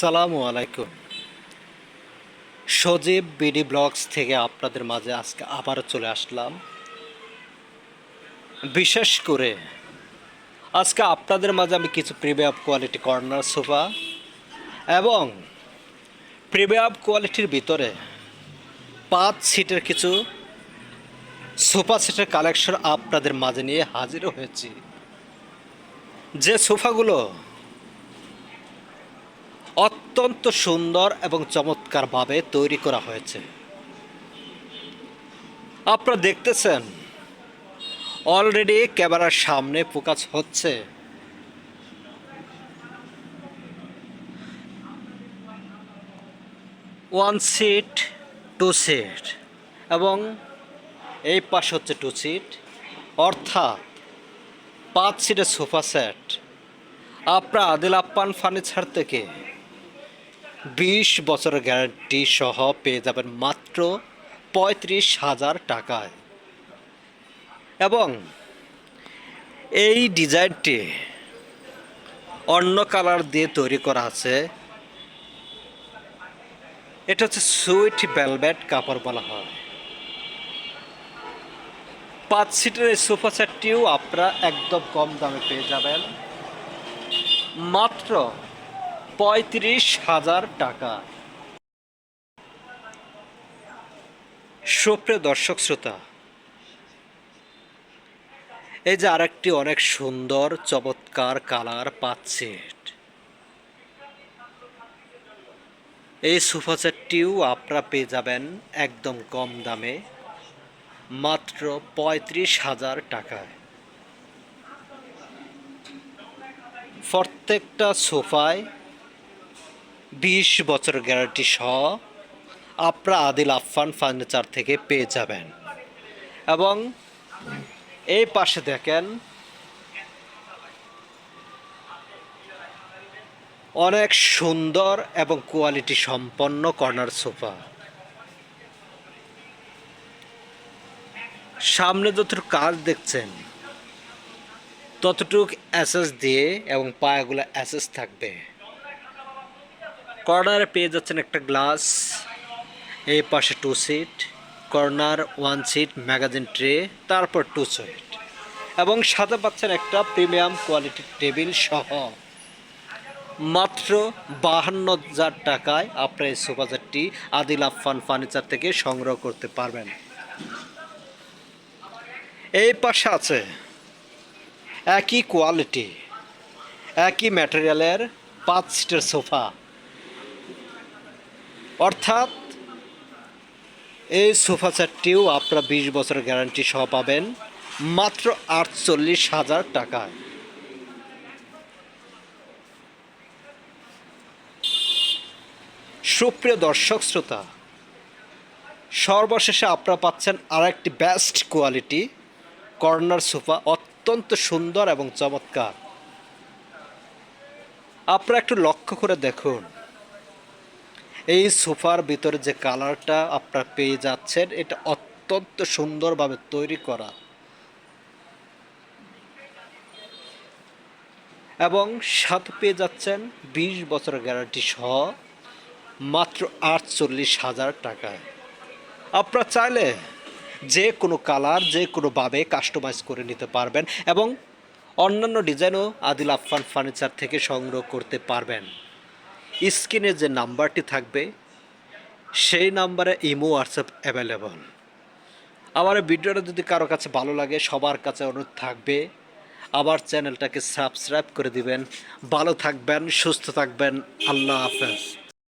আসসালামু আলাইকুম। সজীব BD blogs থেকে আপনাদের মাঝে আজকে আবারও চলে আসলাম। বিশেষ করে আজকে আপনাদের মাঝে আমি কিছু প্রিমিয়াম কোয়ালিটি কর্নার সোফা এবং প্রিমিয়াম কোয়ালিটির ভিতরে 5 সিটের কিছু সোফা সেটের কালেকশন আপনাদের মাঝে নিয়ে হাজির হয়েছি। যে সোফাগুলো অত্যন্ত সুন্দর এবং চমৎকারভাবে তৈরি করা হয়েছে। আপনারা দেখতেছেন অলরেডি ক্যামেরার সামনে ফোকাস হচ্ছে। ওয়ান সিট, টু সিট এবং এই পাশে হচ্ছে টু সিট, অর্থাৎ 5 সিটের সোফা সেট আপনারা আদিল আপ্পান ফার্নিচার থেকে 20 বছরের গ্যারান্টি সহ পেয়ে যাবেন মাত্র 35,000 টাকায়। এবং এই ডিজাইনটি অন্য কালার দিয়ে তৈরি করা আছে। এটা হচ্ছে সুইট ভেলভেট কাপড় বলা হয়। 5 সিটের এই সোফা সেটটিও আপনারা একদম কম দামে পেয়ে যাবেন মাত্র 35,000 টাকা। সুপ্রিয় দর্শক শ্রোতা, এই যে আরেকটি অনেক সুন্দর চমৎকার কালার 5 সিট, এই সোফা সেটটিও আপনারা পেয়ে যাবেন একদম কম দামে মাত্র 35,000 টাকায়। প্রত্যেকটা সোফায় 20 বছর গ্যারান্টি সহ আপনারা আদিল আফফান ফার্নিচার থেকে পেয়ে যাবেন। এবং এই পাশে দেখেন অনেক সুন্দর এবং কোয়ালিটি সম্পন্ন কর্নার সোফা। সামনে যতটুকু কাজ দেখছেন ততটুক অ্যাসেস দিয়ে এবং পায়াগুলো অ্যাসেস থাকবে। কর্নারে পেয়ে যাচ্ছেন একটা গ্লাস, এই পাশে two seat, corner 1 seat magazine tray, তারপর টু সিট এবং সাথে পাচ্ছেন একটা প্রিমিয়াম কোয়ালিটির টেবিল সহ মাত্র 52,000 টাকায় আপনার এই সোফা সেটটি আদিল আফফান ফার্নিচার থেকে সংগ্রহ করতে পারবেন। এই পাশে আছে একই কোয়ালিটি একই ম্যাটেরিয়ালের 5 সিটের সোফা, অর্থাৎ এই সোফা সেটটিও আপনারা 20 বছরের গ্যারান্টি সহ পাবেন মাত্র 48,000 টাকায়। সুপ্রিয় দর্শক শ্রোতা, সর্বশেষে আপনারা পাচ্ছেন আরেকটি বেস্ট কোয়ালিটি কর্নার সোফা, অত্যন্ত সুন্দর এবং চমৎকার। আপনারা একটু লক্ষ্য করে দেখুন এই সোফার ভিতরে যে কালারটা আপনারা পেয়ে যাচ্ছেন এটা অত্যন্ত সুন্দরভাবে তৈরি করা এবং সাথে পেয়ে যাচ্ছেন 20 বছরের গ্যারান্টি সহ মাত্র 48,000 টাকায়। আপনারা চাইলে যে কোনো কালার যে কোনোভাবে কাস্টমাইজ করে নিতে পারবেন এবং অন্যান্য ডিজাইনও আদিল আফফান ফার্নিচার থেকে সংগ্রহ করতে পারবেন। স্ক্রিনে যে নাম্বারটি থাকবে সেই নাম্বারে ইমো হোয়াটসঅ্যাপ অ্যাভেলেবল। আমার ভিডিওটা যদি কারো কাছে ভালো লাগে সবার কাছে অনুরোধ থাকবে আবার চ্যানেলটাকে সাবস্ক্রাইব করে দিবেন। ভালো থাকবেন, সুস্থ থাকবেন। আল্লাহ হাফেজ।